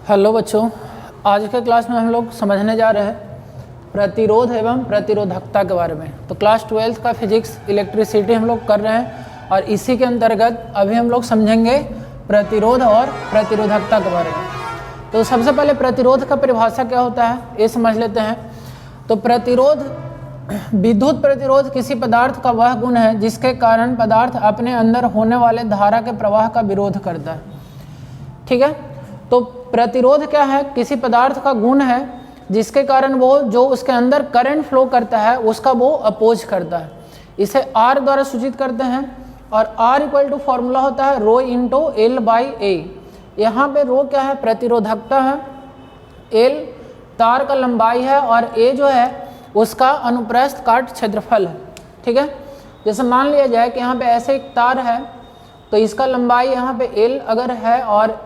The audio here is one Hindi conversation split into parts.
हेलो बच्चों, आज के क्लास में हम लोग समझने जा रहे हैं प्रतिरोध एवं प्रतिरोधकता के बारे में। तो क्लास 12 का फिजिक्स इलेक्ट्रिसिटी हम लोग कर रहे हैं और इसी के अंतर्गत अभी हम लोग समझेंगे प्रतिरोध और प्रतिरोधकता के बारे में। तो सबसे पहले प्रतिरोध का परिभाषा क्या होता है ये समझ लेते हैं। तो प्रतिरोध, विद्युत प्रतिरोध किसी पदार्थ का वह गुण है जिसके कारण पदार्थ अपने अंदर होने वाले धारा के प्रवाह का विरोध करता है। ठीक है, तो प्रतिरोध क्या है? किसी पदार्थ का गुण है जिसके कारण वो जो उसके अंदर करंट फ्लो करता है उसका वो अपोज करता है। इसे R द्वारा सूचित करते हैं और R इक्वल टू फॉर्मूला होता है रो इंटू एल बाई ए। यहाँ पे रो क्या है? प्रतिरोधकता है, एल तार का लंबाई है और ए जो है उसका अनुप्रस्थ काट क्षेत्रफल है। ठीक है, जैसे मान लिया जाए कि यहाँ पे ऐसे एक तार है तो इसका लंबाई यहाँ पे एल अगर है और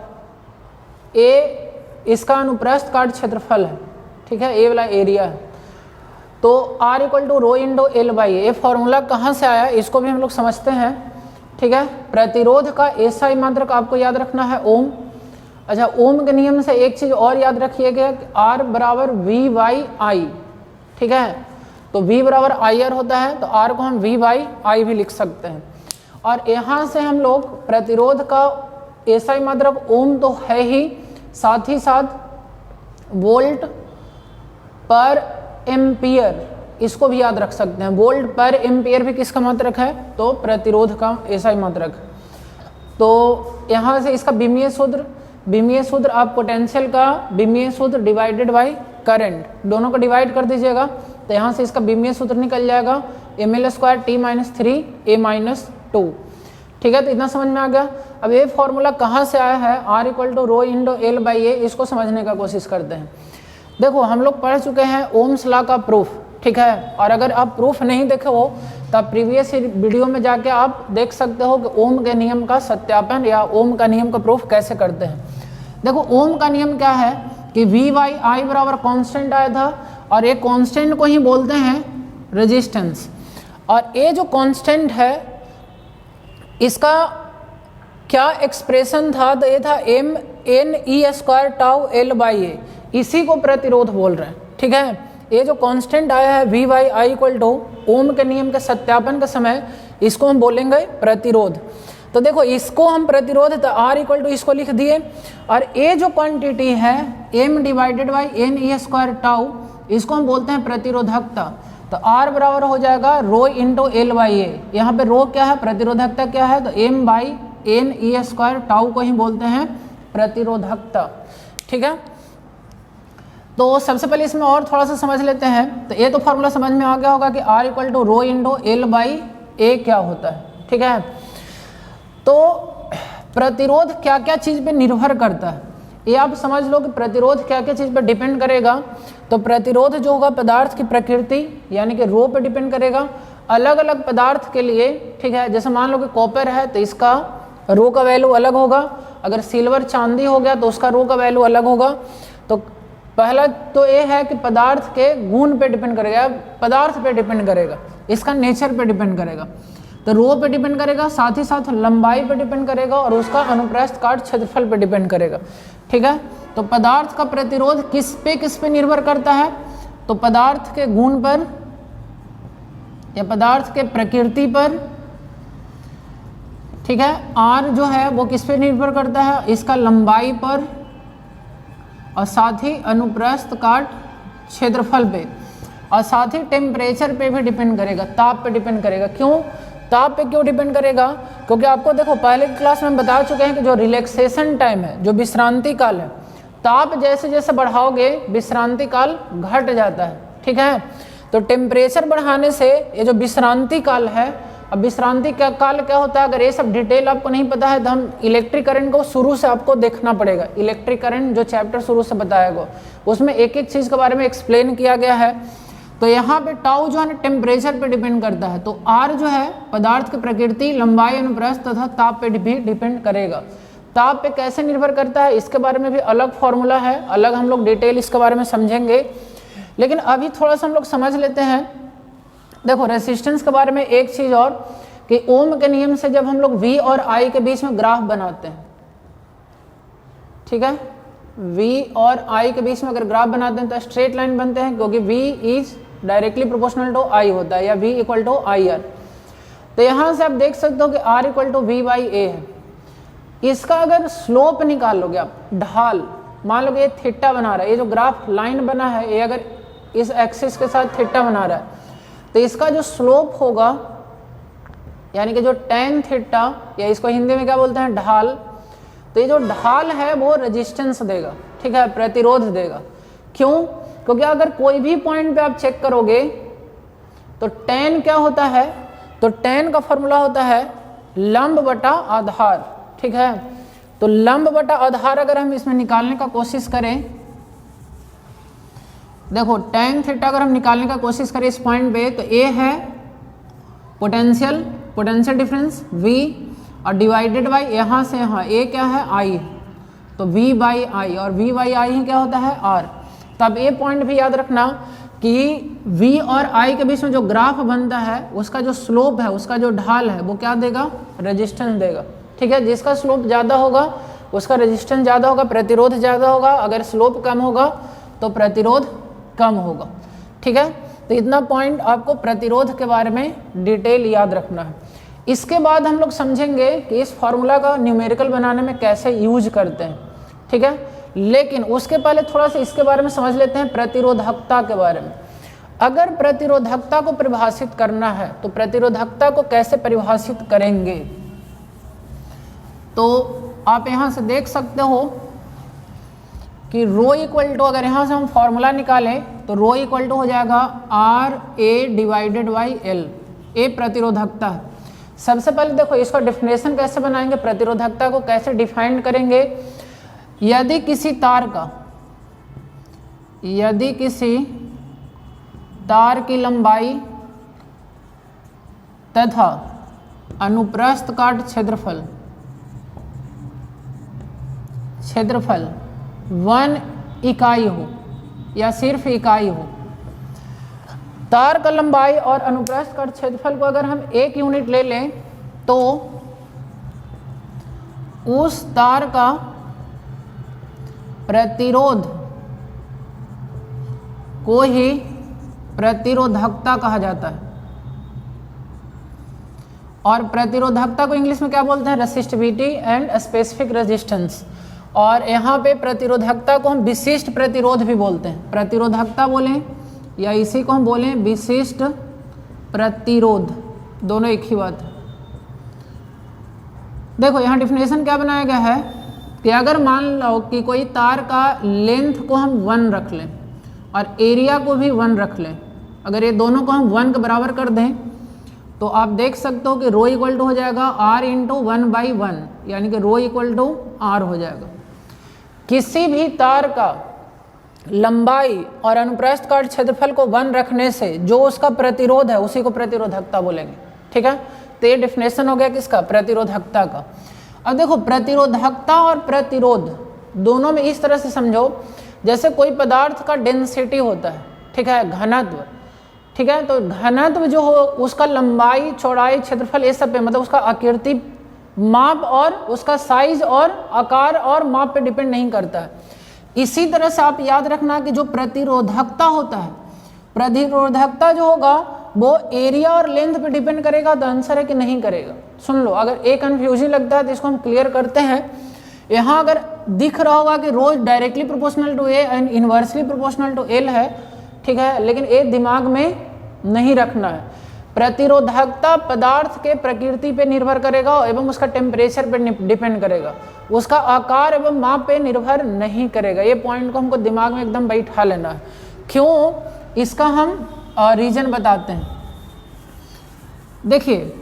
ए इसका अनुप्रस्थ काट क्षेत्रफल है। ठीक है, ए वाला एरिया है। तो R equal to rho into L by A. Formula कहाँ से आया इसको भी हम लोग समझते हैं। ठीक है, प्रतिरोध का एसआई मात्रक आपको याद रखना है ओम। अच्छा, ओम के नियम से एक चीज़ और याद रखिएगा, R बराबर वी बाई आई। ठीक है, तो V बराबर आई आर होता है तो R को हम V बाई आई भी लिख सकते हैं। और यहाँ से हम लोग प्रतिरोध का एसआई मात्रक ओम तो है ही, साथ ही साथ वोल्ट पर एम्पियर इसको भी याद रख सकते हैं। वोल्ट पर एम्पियर भी किसका मात्रक है? तो प्रतिरोध का एसआई मात्रक। तो यहाँ से इसका विमीय सूत्र आप पोटेंशियल का विमीय सूत्र डिवाइडेड बाय करंट दोनों को डिवाइड कर दीजिएगा तो यहाँ से इसका विमीय सूत्र निकल जाएगा ml² t-3 a-2। ठीक है, तो इतना समझ में आ गया। अब ये फॉर्मूला कहाँ से आया है? R equal to rho into L by A. इसको समझने का कोशिश करते हैं। देखो, हम लोग पढ़ चुके हैं ओम्स लॉ का प्रूफ। ठीक है, और अगर आप प्रूफ नहीं देखे हो तो आप प्रीवियस वीडियो में जाके आप देख सकते हो कि ओम के नियम का सत्यापन या ओम का नियम का प्रूफ कैसे करते हैं। देखो, ओम का नियम क्या है कि V बाई आई बराबर कॉन्स्टेंट आया था और ये कॉन्स्टेंट को ही बोलते हैं रेजिस्टेंस। और ये जो कॉन्स्टेंट है इसका क्या एक्सप्रेशन था? तो ये था m n e square tau L by A. इसी को प्रतिरोध बोल रहे हैं। ठीक है, ये जो कांस्टेंट आया है V by I equal to Ohm के नियम के सत्यापन के समय इसको हम बोलेंगे प्रतिरोध। तो देखो, इसको हम प्रतिरोध तो R इक्वल टू इसको लिख दिए और ये जो क्वांटिटी है m divided by n e square tau इसको हम बोलते हैं प्रतिरोधकता। तो R बराबर हो जाएगा रो इंटू एल बाई ए। यहाँ पे रो क्या है? प्रतिरोधकता क्या है? तो m by n e square tau को ही बोलते हैं प्रतिरोधकता। ठीक है, तो सबसे पहले इसमें और थोड़ा सा समझ लेते हैं। तो ये तो फॉर्मूला समझ में आ गया होगा कि R equal to rho into L by A क्या होता है। ठीक है, तो प्रतिरोध क्या क्या चीज़ पे निर्भर करता है ये आप समझ लो कि प्रतिरोध क्या क्या चीज़ पे डिपेंड करेगा। तो प्रतिरोध जो होगा पदार्थ की प्रकृति यानी कि रो पे डिपेंड करेगा अलग अलग पदार्थ के लिए। ठीक है, जैसे मान लो कि कॉपर है तो इसका रो का वैल्यू अलग होगा, अगर सिल्वर चांदी हो गया तो उसका रो का वैल्यू अलग होगा। तो पहला तो ये है कि पदार्थ के गुण पे डिपेंड करेगा, पदार्थ पे डिपेंड करेगा, इसका नेचर पे डिपेंड करेगा। तो रो पे डिपेंड करेगा, साथ ही साथ लंबाई पे डिपेंड करेगा और उसका अनुप्रस्थ काट क्षेत्रफल पे डिपेंड करेगा। ठीक है, तो पदार्थ का प्रतिरोध किस पे निर्भर करता है? तो पदार्थ के गुण पर या पदार्थ के प्रकृति पर। ठीक है, R जो है वो किस पे निर्भर करता है? इसका लंबाई पर और साथ ही अनुप्रस्थ काट क्षेत्रफल पे और साथ ही टेम्परेचर पे भी डिपेंड करेगा, ताप पे डिपेंड करेगा। क्यों ताप पे क्यों डिपेंड करेगा? क्योंकि आपको देखो पहले की क्लास में हम बता चुके हैं कि जो रिलैक्सेशन टाइम है, जो विश्रांति काल है, ताप जैसे जैसे बढ़ाओगे विश्रांति काल घट जाता है। ठीक है, तो टेम्परेचर बढ़ाने से ये जो विश्रांति काल है, अब विश्रांति का काल क्या होता है अगर ये सब डिटेल आपको नहीं पता है तो हम इलेक्ट्रिक करंट को शुरू से आपको देखना पड़ेगा। इलेक्ट्रिक करंट जो चैप्टर शुरू से बताएगा उसमें एक एक चीज़ के बारे में एक्सप्लेन किया गया है। तो यहाँ पे टाउ जो है ना टेम्परेचर पे डिपेंड करता है। तो R जो है पदार्थ की प्रकृति, लंबाई, अनुप्रस्थ तथा ताप पे भी डिपेंड करेगा। ताप पे कैसे निर्भर करता है इसके बारे में भी अलग फॉर्मूला है, अलग हम लोग डिटेल इसके बारे में समझेंगे। लेकिन अभी थोड़ा सा हम लोग समझ लेते हैं। देखो, रेसिस्टेंस के बारे में एक चीज़ और कि ओम के नियम से जब हम लोग V और I के बीच में ग्राफ बनाते हैं, ठीक है, V और I के बीच में अगर ग्राफ बनाते हैं तो स्ट्रेट लाइन बनते हैं, क्योंकि V is directly proportional to I होता है, या V इक्वल टू IR। तो यहाँ से आप देख सकते हो कि R equal to V by A है। इसका अगर स्लोप निकाल लोगे आप, ढाल, मान लो कि ये थीटा बना रहा है, ये जो ग्राफ लाइन बना है ये अगर इस एक्सिस के साथ थीटा बना रहा है, तो इसका जो स्लोप होगा, यानी कि जो tan थीटा, या इसको हिंदी में क्या बोलते हैं, ढाल, तो ये जो ढाल है वो रेजिस्टेंस देगा, ठीक है, प्रतिरोध देगा। क्यों? क्योंकि अगर कोई भी पॉइंट पे आप चेक करोगे तो tan क्या होता है, तो tan का फॉर्मूला होता है लंब बटा आधार, ठीक है। तो लंब बटा आधार अगर हम इसमें निकालने का कोशिश करें, देखो tan थीटा अगर हम निकालने का कोशिश करें इस पॉइंट पे, तो A है पोटेंशियल डिफरेंस V, और डिवाइडेड बाई यहाँ से यहाँ A क्या है, I, तो V बाई I, और V बाई I ही क्या होता है, R। तो अब ये पॉइंट भी याद रखना कि V और I के बीच में जो ग्राफ बनता है उसका जो स्लोप है, उसका जो ढाल है वो क्या देगा, रेजिस्टेंस देगा, ठीक है। जिसका स्लोप ज़्यादा होगा उसका रेजिस्टेंस ज़्यादा होगा, प्रतिरोध ज़्यादा होगा, अगर स्लोप कम होगा तो प्रतिरोध कम होगा, ठीक है। तो इतना पॉइंट आपको प्रतिरोध के बारे में डिटेल याद रखना है। इसके बाद हम लोग समझेंगे कि इस फॉर्मूला का न्यूमेरिकल बनाने में कैसे यूज करते हैं, ठीक है। लेकिन उसके पहले थोड़ा सा इसके बारे में समझ लेते हैं, प्रतिरोधकता के बारे में। अगर प्रतिरोधकता को परिभाषित करना है तो प्रतिरोधकता को कैसे परिभाषित करेंगे, तो आप यहाँ से देख सकते हो कि रो इक्वल टू, अगर यहाँ से हम फॉर्मूला निकालें तो रो इक्वल टू हो जाएगा RA डिवाइडेड बाई L। ए प्रतिरोधकता है। सबसे पहले देखो इसका डिफिनेशन कैसे बनाएंगे, प्रतिरोधकता को कैसे डिफाइन करेंगे। यदि किसी तार की लंबाई तथा अनुप्रस्थ काट क्षेत्रफल 1 इकाई हो या सिर्फ इकाई हो, तार का लंबाई और अनुप्रस्थ काट क्षेत्रफल को अगर हम 1 यूनिट ले लें तो उस तार का प्रतिरोध को ही प्रतिरोधकता कहा जाता है। और प्रतिरोधकता को इंग्लिश में क्या बोलते हैं, रेसिस्टिविटी एंड स्पेसिफिक रेजिस्टेंस। और यहाँ पे प्रतिरोधकता को हम विशिष्ट प्रतिरोध भी बोलते हैं। प्रतिरोधकता बोलें या इसी को हम बोलें विशिष्ट प्रतिरोध, दोनों एक ही बात है। देखो यहाँ डिफिनेशन क्या बनाया गया है कि अगर मान लो कि कोई तार का लेंथ को हम 1 रख लें और एरिया को भी 1 रख लें, अगर ये दोनों को हम 1 के बराबर कर दें तो आप देख सकते हो कि रो इक्वल टू हो जाएगा R इंटू 1/1, यानी कि रो इक्वल टू R हो जाएगा। किसी भी तार का लंबाई और अनुप्रस्थ काट क्षेत्रफल को 1 रखने से जो उसका प्रतिरोध है उसी को प्रतिरोधकता बोलेंगे, ठीक है। तो ये डिफिनेशन हो गया किसका, प्रतिरोधकता का। अब देखो प्रतिरोधकता और प्रतिरोध दोनों में इस तरह से समझो, जैसे कोई पदार्थ का डेंसिटी होता है, ठीक है, घनत्व, ठीक है। तो घनत्व जो हो उसका लंबाई, चौड़ाई, क्षेत्रफल, ये सब पे मतलब उसका आकृति माप और उसका साइज और आकार और माप पे डिपेंड नहीं करता है। इसी तरह से आप याद रखना कि जो प्रतिरोधकता होता है, प्रतिरोधकता जो होगा वो एरिया और लेंथ पे डिपेंड करेगा। तो आंसर है कि नहीं करेगा। सुन लो, अगर एक कन्फ्यूजन लगता है तो इसको हम क्लियर करते हैं। यहाँ अगर दिख रहा होगा कि रोज directly proportional to A and inversely proportional to L है, ठीक है, लेकिन ये दिमाग में नहीं रखना है। प्रतिरोधकता पदार्थ के प्रकृति पे निर्भर करेगा एवं उसका टेम्परेचर पे डिपेंड करेगा, उसका आकार एवं माप पे निर्भर नहीं करेगा। ये पॉइंट को हमको दिमाग में एकदम बैठा लेना है। क्यों, इसका हम रीजन बताते हैं। देखिए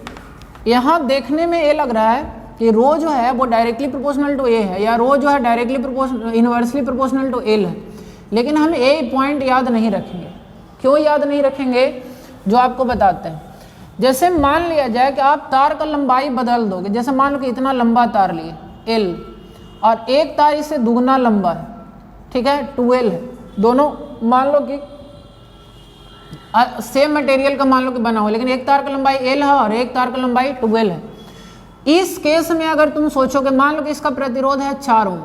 यहाँ देखने में ये लग रहा है कि रो जो है वो डायरेक्टली प्रोपोर्शनल टू ए है या रो जो है directly inversely proportional to L है, लेकिन हम ये पॉइंट याद नहीं रखेंगे। क्यों याद नहीं रखेंगे, जो आपको बताते हैं। जैसे मान लिया जाए कि आप तार का लंबाई बदल दोगे, जैसे मान लो कि इतना लंबा तार लिए L और एक तार इससे दुगना लंबा है, ठीक है, 2L है, दोनों मान लो कि सेम मटेरियल का मान लो कि बना हो, लेकिन एक तार का लंबाई L है और एक तार का लंबाई 2L है। इस केस में अगर तुम सोचोगे, मान लो कि इसका प्रतिरोध है 4 ओम,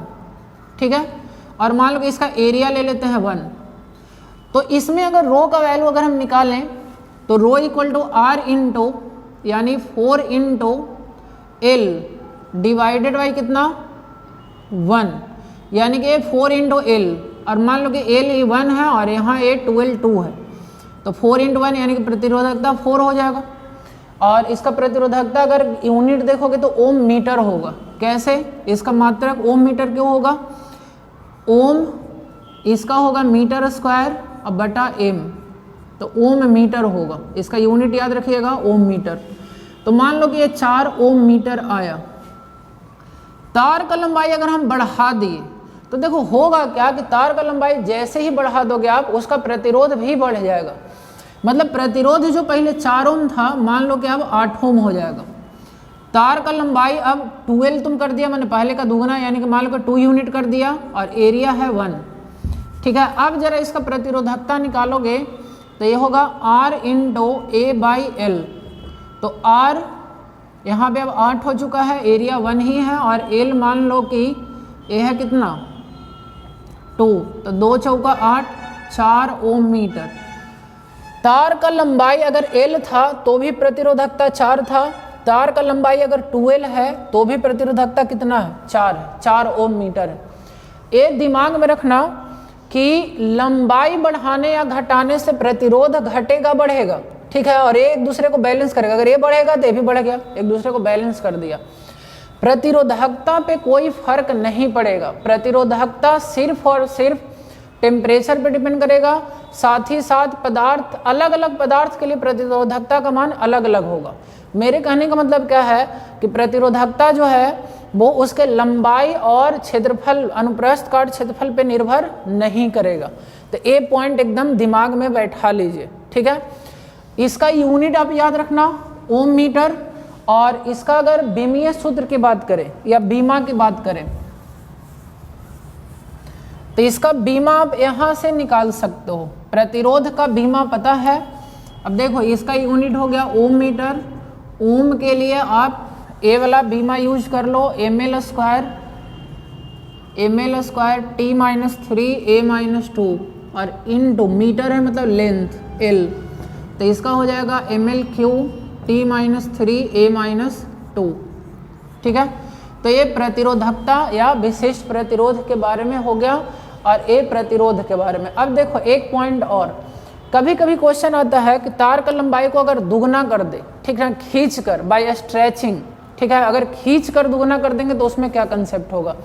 ठीक है, और मान लो कि इसका एरिया ले लेते हैं 1। तो इसमें अगर रो का वैल्यू अगर हम निकालें तो rho equal to are into यानी 4 इंटू एल डिवाइडेड बाई कितना 1, यानी कि 4 इंटू एल, और मान लो कि एल 1 है और यहाँ ए 2 है, तो 4 इंटू 1 यानी कि प्रतिरोधकता 4 हो जाएगा। और इसका प्रतिरोधकता अगर यूनिट देखोगे तो ओम मीटर होगा। कैसे? इसका मात्रक ओम मीटर क्यों होगा? ओम इसका होगा मीटर स्क्वायर और बटा एम, तो ओम मीटर होगा। इसका यूनिट याद रखिएगा ओम मीटर। तो मान लो कि ये 4 ओम मीटर आया। तार का लंबाई अगर हम बढ़ा दिए तो देखो होगा क्या कि तार का लंबाई जैसे ही बढ़ा दोगे आप उसका प्रतिरोध भी बढ़ जाएगा। मतलब प्रतिरोध जो पहले 4 ओम था मान लो कि अब 8 ओम हो जाएगा। तार का लंबाई अब 12 तुम कर दिया, मैंने पहले का दुगना, यानी कि मान लो कि 2 यूनिट कर दिया और एरिया है 1। ठीक है, अब जरा इसका प्रतिरोधकता निकालोगे तो ये होगा R into A by L. तो R यहाँ पे अब 8 हो चुका है, एरिया 1 ही है, और एल मान लो कि ए है कितना 2, तो 2 चौका 8, 4 ओम मीटर। तार का लंबाई अगर L था तो भी प्रतिरोधकता 4 था, तार का लंबाई अगर 2L है तो भी प्रतिरोधकता कितना है 4 है, 4 ओम मीटर है। ये दिमाग में रखना कि लंबाई बढ़ाने या घटाने से प्रतिरोध घटेगा बढ़ेगा, ठीक है, और ये एक दूसरे को बैलेंस करेगा। अगर ये बढ़ेगा तो ये भी बढ़ गया, एक दूसरे को बैलेंस कर दिया। प्रतिरोधकता पे कोई फर्क नहीं पड़ेगा, प्रतिरोधकता सिर्फ और सिर्फ टेम्परेचर पे डिपेंड करेगा। साथ ही साथ पदार्थ, अलग अलग पदार्थ के लिए प्रतिरोधकता का मान अलग अलग होगा। मेरे कहने का मतलब क्या है कि प्रतिरोधकता जो है वो उसके लंबाई और क्षेत्रफल, अनुप्रस्थ काट क्षेत्रफल पे निर्भर नहीं करेगा। तो ये पॉइंट एकदम दिमाग में बैठा लीजिए, ठीक है। इसका यूनिट आप याद रखना ओम मीटर, और इसका अगर बीमीय सूत्र की बात करें या बीमा की बात करें तो इसका बीमा आप यहाँ से निकाल सकते हो। प्रतिरोध का बीमा पता है। अब देखो इसका यूनिट हो गया ओम मीटर। ओम के लिए आप ए वाला बीमा यूज कर लो, ml स्क्वायर t-3 a-2, और इनटू मीटर है मतलब लेंथ l, तो इसका हो जाएगा ml³ t-3 a-2, ठीक है। तो ये प्रतिरोधकता या विशिष्ट प्रतिरोध के बारे में हो गया, और ये प्रतिरोध के बारे में। अब देखो एक पॉइंट और, कभी कभी क्वेश्चन आता है कि तार का लंबाई को अगर दुगना कर दे, ठीक है, खींच कर बाय स्ट्रेचिंग, ठीक है, अगर खींच कर दुगना कर देंगे तो उसमें क्या कंसेप्ट होगा।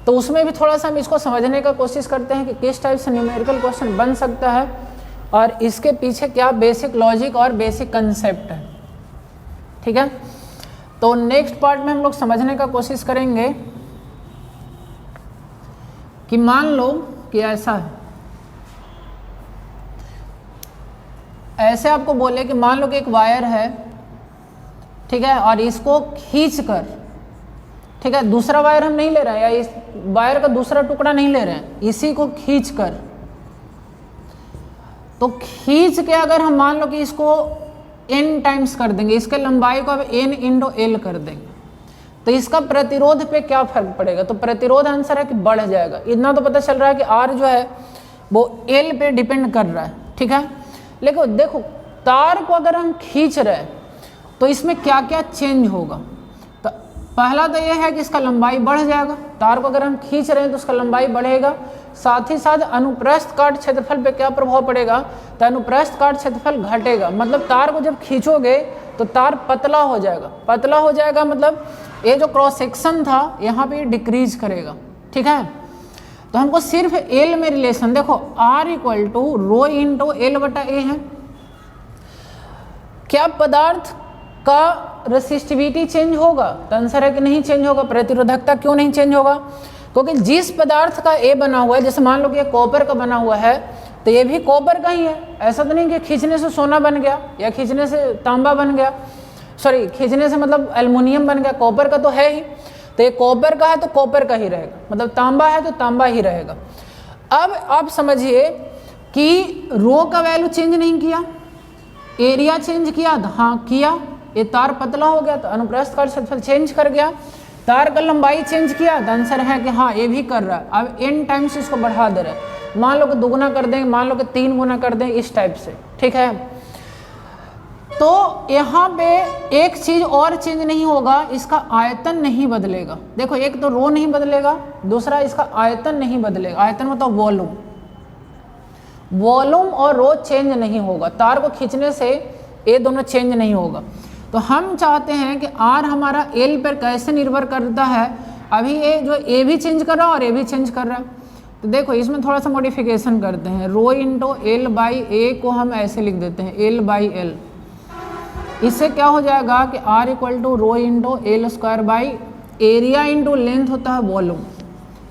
तो उसमें भी थोड़ा सा हम इसको समझने का कोशिश करते हैं कि किस टाइप से न्यूमेरिकल क्वेश्चन बन सकता है और इसके पीछे क्या बेसिक लॉजिक और बेसिक कंसेप्ट है, ठीक है। तो नेक्स्ट पार्ट में हम लोग समझने का कोशिश करेंगे कि मान लो कि ऐसा है, ऐसे आपको बोले कि मान लो कि एक वायर है, ठीक है, और इसको खींच कर, ठीक है, दूसरा वायर हम नहीं ले रहे हैं या इस वायर का दूसरा टुकड़ा नहीं ले रहे हैं, इसी को खींच कर, तो खींच के अगर हम मान लो कि इसको n टाइम्स कर देंगे, इसके लंबाई को अब n इंटू एल कर देंगे, तो इसका प्रतिरोध पे क्या फर्क पड़ेगा। तो प्रतिरोध आंसर है कि बढ़ जाएगा। इतना तो पता चल रहा है कि R जो है वो L पे डिपेंड कर रहा है, ठीक है। लेकिन देखो तार को अगर हम खींच रहे हैं तो इसमें क्या क्या चेंज होगा। तो पहला तो यह है कि इसका लंबाई बढ़ जाएगा, तार को अगर हम खींच रहे हैं तो उसका लंबाई बढ़ेगा। साथ ही साथ अनुप्रस्थ काट क्षेत्रफल पे क्या प्रभाव पड़ेगा, तो अनुप्रस्थ काट क्षेत्रफल घटेगा। मतलब तार को जब खींचोगे तो तार पतला हो जाएगा, पतला हो जाएगा मतलब ये जो क्रॉस सेक्शन था यहाँ पे डिक्रीज करेगा, ठीक है। तो हमको सिर्फ एल में रिलेशन देखो, R equal to rho into L बटा ए है। क्या पदार्थ का रेसिस्टिविटी चेंज होगा, तो आंसर है कि नहीं चेंज होगा। प्रतिरोधकता क्यों नहीं चेंज होगा, क्योंकि जिस पदार्थ का ए बना हुआ है, जैसे मान लो कि ये कॉपर का बना हुआ है तो ये भी कॉपर का ही है। ऐसा तो नहीं कि खींचने से सोना बन गया या खींचने से तांबा बन गया, सॉरी खींचने से मतलब एल्युमिनियम बन गया, कॉपर का तो है ही। तो ये कॉपर का है तो कॉपर का ही रहेगा, मतलब तांबा है तो तांबा ही रहेगा। अब आप समझिए कि रो का वैल्यू चेंज नहीं किया, एरिया चेंज किया, हाँ किया। ये तार पतला हो गया तो अनुप्रस्थ काट क्षेत्रफल चेंज कर गया। तार का लंबाई चेंज किया तो आंसर है कि हाँ ये भी कर रहा है। अब n टाइम्स इसको बढ़ा दे रहे हैं, मान लो कि दुगुना कर देंगे, मान लो कि 3 गुना कर दें, इस टाइप से, ठीक है। तो यहाँ पे एक चीज और चेंज नहीं होगा, इसका आयतन नहीं बदलेगा। देखो एक तो रो नहीं बदलेगा, दूसरा इसका आयतन नहीं बदलेगा। आयतन मतलब वॉल्यूम, वॉल्यूम और रो चेंज नहीं होगा। तार को खींचने से ये दोनों चेंज नहीं होगा। तो हम चाहते हैं कि आर हमारा एल पर कैसे निर्भर करता है। अभी ये जो ए भी चेंज कर रहा है और ए भी चेंज कर रहा है, तो देखो इसमें थोड़ा सा मॉडिफिकेशन करते हैं। रो इंटू एल बाई ए को हम ऐसे लिख देते हैं, एल बाई एल। इससे क्या हो जाएगा कि R equal to rho into L square by area into length होता है वॉल्यूम।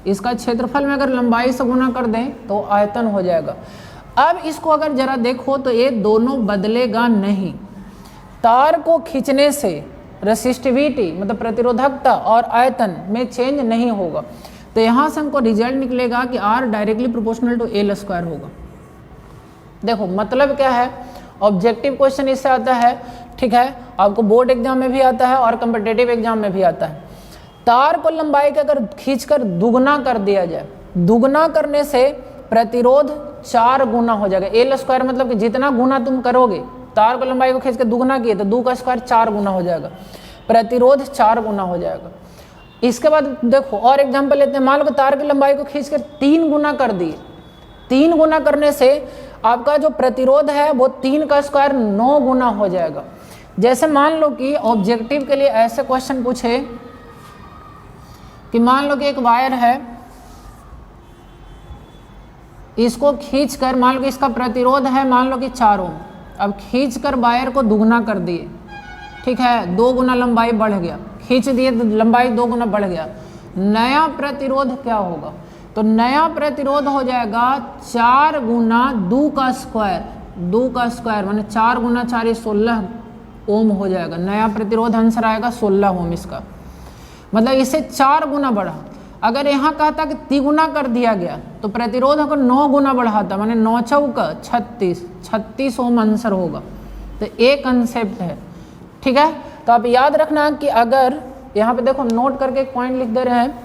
इसका क्षेत्रफल में अगर लंबाई से गुना कर दें तो आयतन हो जाएगा। अब इसको अगर जरा देखो तो ये दोनों बदलेगा नहीं। तार को खींचने से रेसिस्टिविटी मतलब प्रतिरोधकता और आयतन में चेंज नहीं होगा। तो यहाँ से हमको रिजल्ट निकलेगा कि R directly proportional to L square होगा। देखो मतलब क्या है, ऑब्जेक्टिव क्वेश्चन इससे आता है, ठीक है, आपको बोर्ड एग्जाम में भी आता है और कम्पिटिटिव एग्जाम में भी आता है। तार को लंबाई का अगर खींचकर दुगना कर दिया जाए, दुगना करने से प्रतिरोध 4 गुना हो जाएगा। एल स्क्वायर मतलब कि जितना गुना तुम करोगे, तार को लंबाई को खींच के दुगना किए तो 2 का स्क्वायर 4 गुना हो जाएगा, प्रतिरोध 4 गुना हो जाएगा। इसके बाद देखो और एग्जाम्पल लेते हैं। मान लो कि तार की लंबाई को खींच कर 3 गुना कर दिए, 3 गुना करने से आपका जो प्रतिरोध है वो 3 का स्क्वायर 9 गुना हो जाएगा। जैसे मान लो कि ऑब्जेक्टिव के लिए ऐसे क्वेश्चन पूछे कि मान लो कि एक वायर है, इसको खींचकर मान लो कि इसका प्रतिरोध है मान लो कि 4 ओम। अब खींचकर वायर को दुगना कर दिए, ठीक है, 2 गुना लंबाई बढ़ गया, खींच दिए तो लंबाई 2 गुना बढ़ गया। नया प्रतिरोध क्या होगा, तो नया प्रतिरोध हो जाएगा 4 गुना 2 का स्क्वायर, 2 का स्क्वायर माने 4 गुना 4 16 ओम हो जाएगा। नया प्रतिरोध आंसर आएगा 16 ओम इसका, मतलब इससे 4 गुना बढ़ा। अगर यहाँ कहता कि 3 गुना कर दिया गया तो प्रतिरोध अगर 9 गुना बढ़ाता, माने 9 चौका 36 ओम आंसर होगा। तो एक कंसेप्ट है, ठीक है। तो आप याद रखना कि अगर यहाँ पे देखो नोट करके एक पॉइंट लिख दे रहे हैं,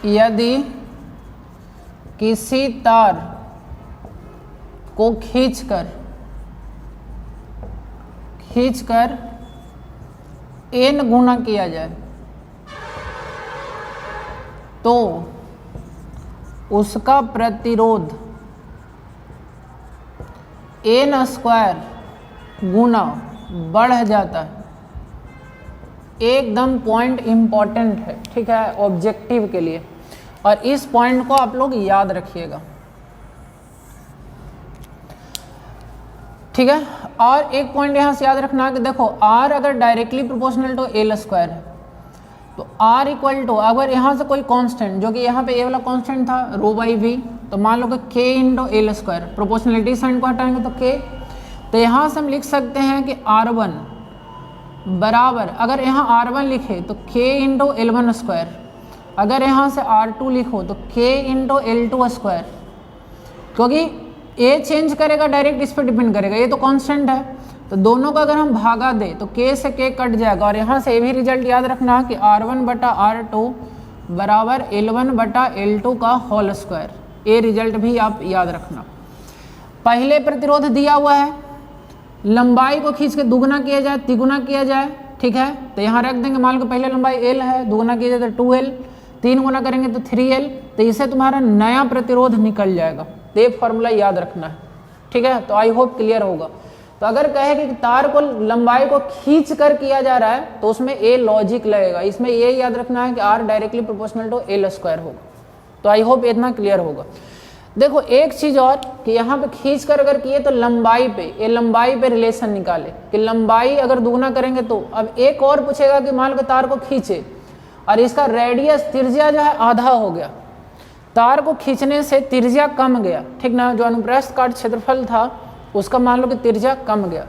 यदि किसी तार को खींचकर n गुना किया जाए तो उसका प्रतिरोध n स्क्वायर गुना बढ़ जाता है। एकदम पॉइंट इंपॉर्टेंट है, ठीक है, ऑब्जेक्टिव के लिए, और इस पॉइंट को आप लोग याद रखिएगा, ठीक है। और एक पॉइंट यहाँ से याद रखना कि देखो R अगर directly proportional to L square है तो R इक्वल टू, अगर यहाँ से कोई कांस्टेंट, जो कि यहाँ पे ए वाला कांस्टेंट था रो बाई वी, तो मान लो कि K into L square, proportionality sign को हटाएंगे तो K, तो यहाँ से हम लिख सकते हैं कि R1 बराबर, अगर यहाँ R1 लिखे तो K इंटू L1 स्क्वायर, अगर यहाँ से R2 लिखो तो K इंटू L2 स्क्वायर, क्योंकि ए चेंज करेगा डायरेक्ट इस पर डिपेंड करेगा, ये तो कांस्टेंट है, तो दोनों का अगर हम भागा दें तो K से K कट जाएगा। और यहाँ से ये भी रिजल्ट याद रखना कि R1 बटा R2 बराबर L1 बटा L2 का होल स्क्वायर, ये रिजल्ट भी आप याद रखना। पहले प्रतिरोध दिया हुआ है, लंबाई को खींच के दुगना किया जाए, तिगुना किया जाए, ठीक है, तो यहाँ रख देंगे। मान लो कि पहले लंबाई L है, दुगना किया जाए तो 2L, 3 गुना करेंगे तो 3L, तो इससे तुम्हारा नया प्रतिरोध निकल जाएगा। तो ये फॉर्मूला याद रखना है, ठीक है। तो आई होप क्लियर होगा। तो अगर कहे कि तार को लंबाई को खींच कर किया जा रहा है तो उसमें ए लॉजिक लगेगा, इसमें ये याद रखना है कि R directly proportional to L square होगा। तो आई होप इतना क्लियर होगा। देखो एक चीज़ और कि यहाँ पे खींच कर अगर किए तो लंबाई पे, ये लंबाई पे रिलेशन निकाले कि लंबाई अगर दुगना करेंगे तो, अब एक और पूछेगा कि मान लो तार को खींचे और इसका रेडियस त्रिज्या जो है आधा हो गया, तार को खींचने से त्रिज्या कम गया, ठीक ना, जो अनुप्रस्थ काट क्षेत्रफल था उसका मान लो कि त्रिज्या कम गया,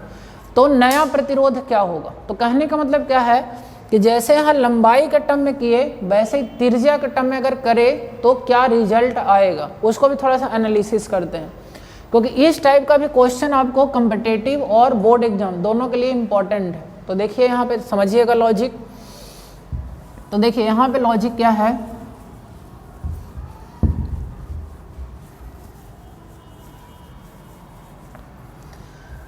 तो नया प्रतिरोध क्या होगा। तो कहने का मतलब क्या है कि जैसे यहाँ लंबाई के टर्म में किए वैसे ही त्रिज्या के टर्म में अगर करे तो क्या रिजल्ट आएगा, उसको भी थोड़ा सा एनालिसिस करते हैं, क्योंकि इस टाइप का भी क्वेश्चन आपको कॉम्पिटिटिव और बोर्ड एग्जाम दोनों के लिए इम्पोर्टेंट है। तो देखिए यहाँ पे समझिएगा लॉजिक। तो देखिए यहाँ पे लॉजिक क्या है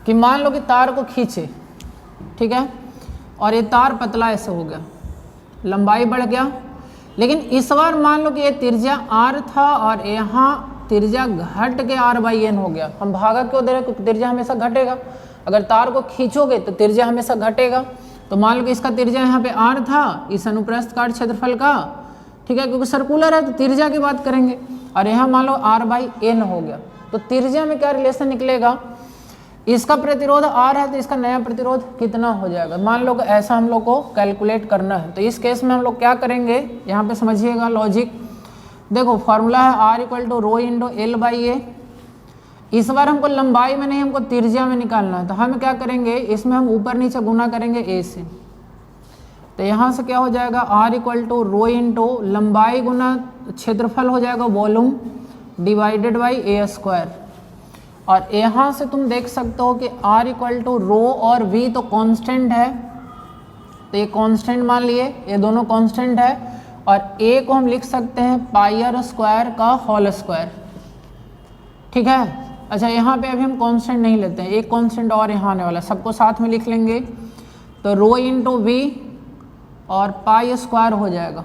कि मान लो कि तार को खींचे, ठीक है, और ये तार पतला ऐसे हो गया, लंबाई बढ़ गया, लेकिन इस बार मान लो कि ये त्रिज्या r था और यहाँ त्रिज्या घट के r/n हो गया। हम भागा क्यों दे रहे हैं, क्योंकि त्रिज्या हमेशा घटेगा। अगर तार को खींचोगे तो त्रिज्या हमेशा घटेगा। तो मान लो कि इसका त्रिज्या यहाँ पे r था इस अनुप्रस्थ काट क्षेत्रफल का, ठीक है, क्योंकि सर्कुलर है तो त्रिज्या की बात करेंगे, और यहाँ मान लो r/n हो गया। तो त्रिज्या में क्या रिलेशन निकलेगा, इसका प्रतिरोध r है तो इसका नया प्रतिरोध कितना हो जाएगा। मान लो कि ऐसा हम लोग को कैलकुलेट करना है। तो इस केस में हम लोग क्या करेंगे, यहाँ पे समझिएगा लॉजिक। देखो फॉर्मूला है r = ρ × L/A। इस बार हमको लंबाई में नहीं, हमको त्रिज्या में निकालना है। तो हम क्या करेंगे, इसमें हम ऊपर नीचे गुना करेंगे a से। तो यहाँ से क्या हो जाएगा, r = ρ × लंबाई गुना क्षेत्रफल हो जाएगा वॉल्यूम डिवाइडेड बाई a²। और यहाँ से तुम देख सकते हो कि r = ρ और v तो कांस्टेंट है, तो ये कांस्टेंट मान लिए, ये दोनों कांस्टेंट है, और a को हम लिख सकते हैं πr² का होल स्क्वायर, ठीक है। अच्छा यहाँ पे अभी हम कांस्टेंट नहीं लेते हैं, एक कांस्टेंट और यहाँ आने वाला, सबको साथ में लिख लेंगे। तो ρ × v और π² हो जाएगा,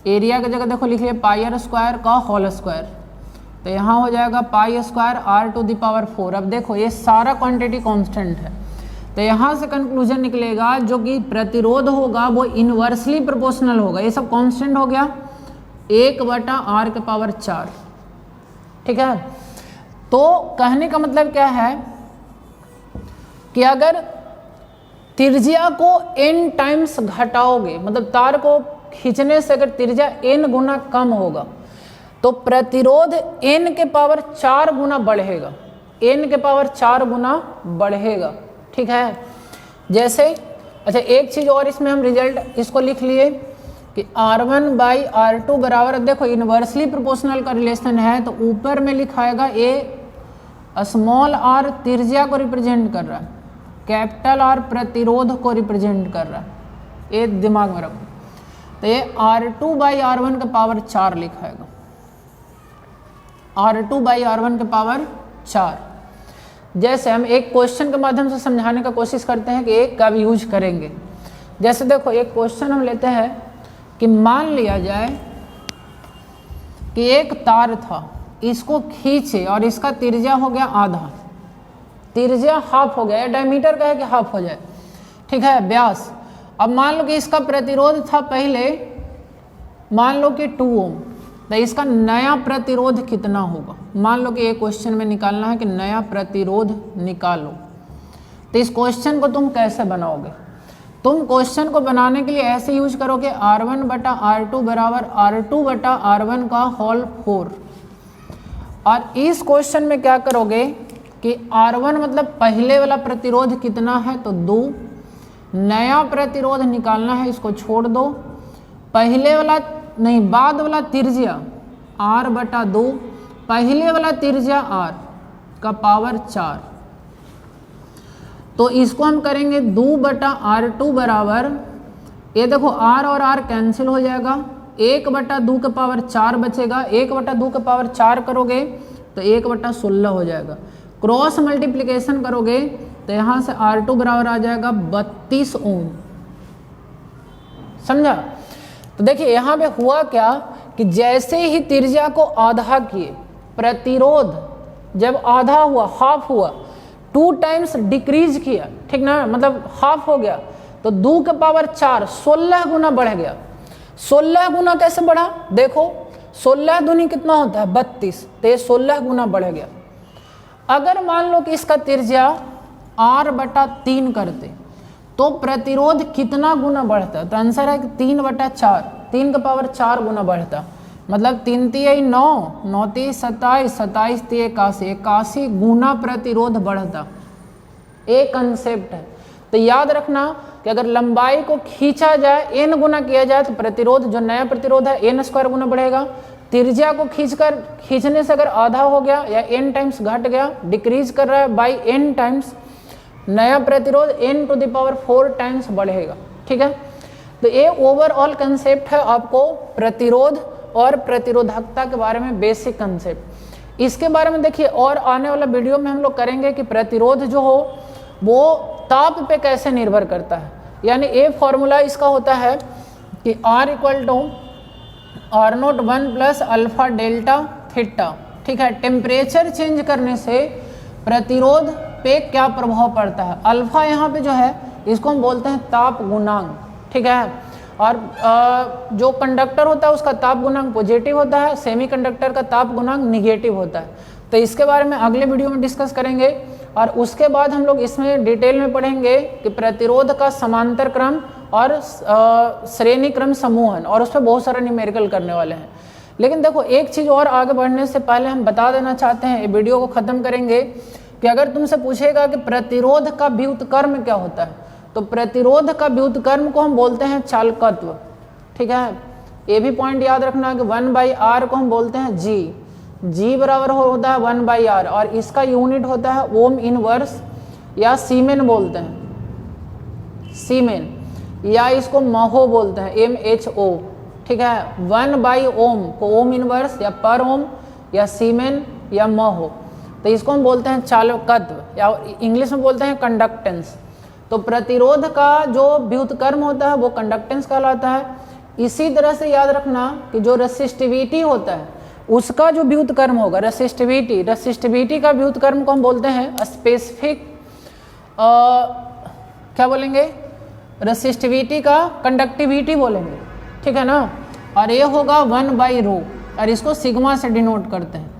एरिया की जगह देखो लिख लिया πr² का होल स्क्वायर। तो यहाँ हो जाएगा π² r⁴। अब देखो ये सारा क्वांटिटी कांस्टेंट है, तो यहाँ से कंक्लूजन निकलेगा जो कि प्रतिरोध होगा वो इनवर्सली प्रोपोर्शनल होगा। ये सब कांस्टेंट हो गया 1/r⁴, ठीक है। तो कहने का मतलब क्या है कि अगर त्रिज्या को n टाइम्स घटाओगे, मतलब तार को खींचने से अगर त्रिज्या n गुना कम होगा तो प्रतिरोध n के पावर 4 गुना बढ़ेगा, n के पावर 4 गुना बढ़ेगा, ठीक है। जैसे अच्छा एक चीज़ और इसमें हम रिजल्ट इसको लिख लिए कि r1/r2 बराबर, देखो इनवर्सली प्रोपोर्शनल का रिलेशन है तो ऊपर में लिखाएगा a स्मॉल r त्रिज्या को रिप्रेजेंट कर रहा है, कैपिटल R प्रतिरोध को रिप्रेजेंट कर रहा है, ये दिमाग में रखो। तो ये r2/r1 का पावर 4 लिखाएगा, r2/r1 के पावर 4। जैसे हम एक क्वेश्चन के माध्यम से समझाने का कोशिश करते हैं कि एक का भी यूज करेंगे। जैसे देखो एक क्वेश्चन हम लेते हैं कि मान लिया जाए कि एक तार था, इसको खींचे और इसका त्रिज्या हो गया आधा, त्रिज्या हाफ हो गया, डायमीटर का है कि हाफ हो जाए, ठीक है, व्यास। अब मान लो कि इसका प्रतिरोध था पहले मान लो कि 2 ओम, तो इसका नया प्रतिरोध कितना होगा। मान लो कि एक क्वेश्चन में निकालना है कि नया प्रतिरोध निकालो। तो इस क्वेश्चन को तुम कैसे बनाओगे, तुम क्वेश्चन को बनाने के लिए ऐसे यूज करोगे r1/r2 बराबर r2/r1 का होल 4। और इस क्वेश्चन में क्या करोगे कि r1 मतलब पहले वाला प्रतिरोध कितना है तो 2, नया प्रतिरोध निकालना है, इसको छोड़ दो, पहले वाला नहीं बाद वाला त्रिज्या r/2, पहले वाला त्रिज्या r का पावर 4। तो इसको हम करेंगे 2/r2 बराबर, ये देखो r और r कैंसिल हो जाएगा, 1/2 के पावर 4 बचेगा, 1/2 के पावर 4 करोगे तो 1/16 हो जाएगा। क्रॉस मल्टीप्लिकेशन करोगे तो यहाँ से r2 बराबर आ जाएगा 32 ओम, समझा। तो देखिए यहाँ पे हुआ क्या कि जैसे ही त्रिज्या को आधा किए, प्रतिरोध जब आधा हुआ, हाफ हुआ, 2 टाइम्स डिक्रीज किया, ठीक ना, मतलब हाफ हो गया, तो 2 के पावर 4 16 गुना बढ़ गया। 16 गुना कैसे बढ़ा, देखो 16 दूनी कितना होता है 32, तो ये 16 गुना बढ़ गया। अगर मान लो कि इसका त्रिज्या r/3 करते तो प्रतिरोध कितना गुना बढ़ता, तो आंसर है कि 3/4, 3 के पावर 4 गुना बढ़ता, मतलब 3 × 9, 9 × 27, 27 × 81, 81 गुना प्रतिरोध बढ़ता। एक कंसेप्ट है, तो याद रखना कि अगर लंबाई को खींचा जाए, n गुना किया जाए, तो प्रतिरोध जो नया प्रतिरोध है n स्क्वायर गुना बढ़ेगा। त्रिज्या को खींचने से अगर आधा हो गया या n टाइम्स घट गया, डिक्रीज कर रहा है बाई n टाइम्स, नया प्रतिरोध n to the power 4 times बढ़ेगा। ठीक है, तो ये ओवरऑल कंसेप्ट है आपको प्रतिरोध और प्रतिरोधकता के बारे में, बेसिक कंसेप्ट। इसके बारे में देखिए और आने वाला वीडियो में हम लोग करेंगे कि प्रतिरोध जो हो वो ताप पे कैसे निर्भर करता है। यानी ये फॉर्मूला इसका होता है कि R equal to R0 1 plus alpha delta theta. ठीक है, टेम्परेचर चेंज करने से प्रतिरोध पे क्या प्रभाव पड़ता है। अल्फा यहाँ पे जो है इसको हम बोलते हैं ताप गुणांक। ठीक है, और जो कंडक्टर होता है उसका ताप गुणांक पॉजिटिव होता है, सेमी कंडक्टर का ताप गुणांक निगेटिव होता है। तो इसके बारे में अगले वीडियो में डिस्कस करेंगे। और उसके बाद हम लोग इसमें डिटेल में पढ़ेंगे कि प्रतिरोध का समांतर क्रम और श्रेणी क्रम समूहन, और उस पर बहुत सारा न्यूमेरिकल करने वाले हैं। लेकिन देखो एक चीज़ और आगे बढ़ने से पहले हम बता देना चाहते हैं, ये वीडियो को ख़त्म करेंगे, कि अगर तुमसे पूछेगा कि प्रतिरोध का व्युत्क्रम क्या होता है, तो प्रतिरोध का व्युत्क्रम को हम बोलते हैं चालकत्व। ठीक है, ये भी पॉइंट याद रखना कि 1/r को हम बोलते हैं G बराबर होता है 1/r, और इसका यूनिट होता है ओम इनवर्स या सीमेन बोलते हैं, सीमेन, या इसको महो बोलते हैं MHO। ठीक है, 1/ओम को ओम इनवर्स या पर ओम या सीमेन या महो, तो इसको हम बोलते हैं चालकत्व या इंग्लिश में बोलते हैं कंडक्टेंस। तो प्रतिरोध का जो व्युत्क्रम होता है वो कंडक्टेंस कहलाता है। इसी तरह से याद रखना कि जो रेसिस्टिविटी होता है उसका जो व्युत्क्रम होगा, रेसिस्टिविटी का व्युत्क्रम को हम बोलते हैं स्पेसिफिक, क्या बोलेंगे, रेसिस्टिविटी का कंडक्टिविटी बोलेंगे। ठीक है ना, और ये होगा 1/ρ, और इसको सिग्मा से डिनोट करते हैं।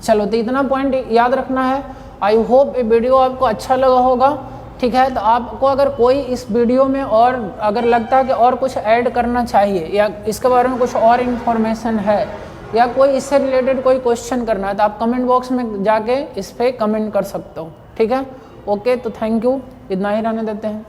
चलो, तो इतना पॉइंट याद रखना है। आई होप ये वीडियो आपको अच्छा लगा होगा। ठीक है, तो आपको अगर कोई इस वीडियो में और अगर लगता है कि और कुछ ऐड करना चाहिए या इसके बारे में कुछ और इन्फॉर्मेशन है या कोई इससे रिलेटेड कोई क्वेश्चन करना है, तो आप कमेंट बॉक्स में जाके इस पर कमेंट कर सकते हो। ठीक है, ओके, तो थैंक यू, इतना ही रहने देते हैं।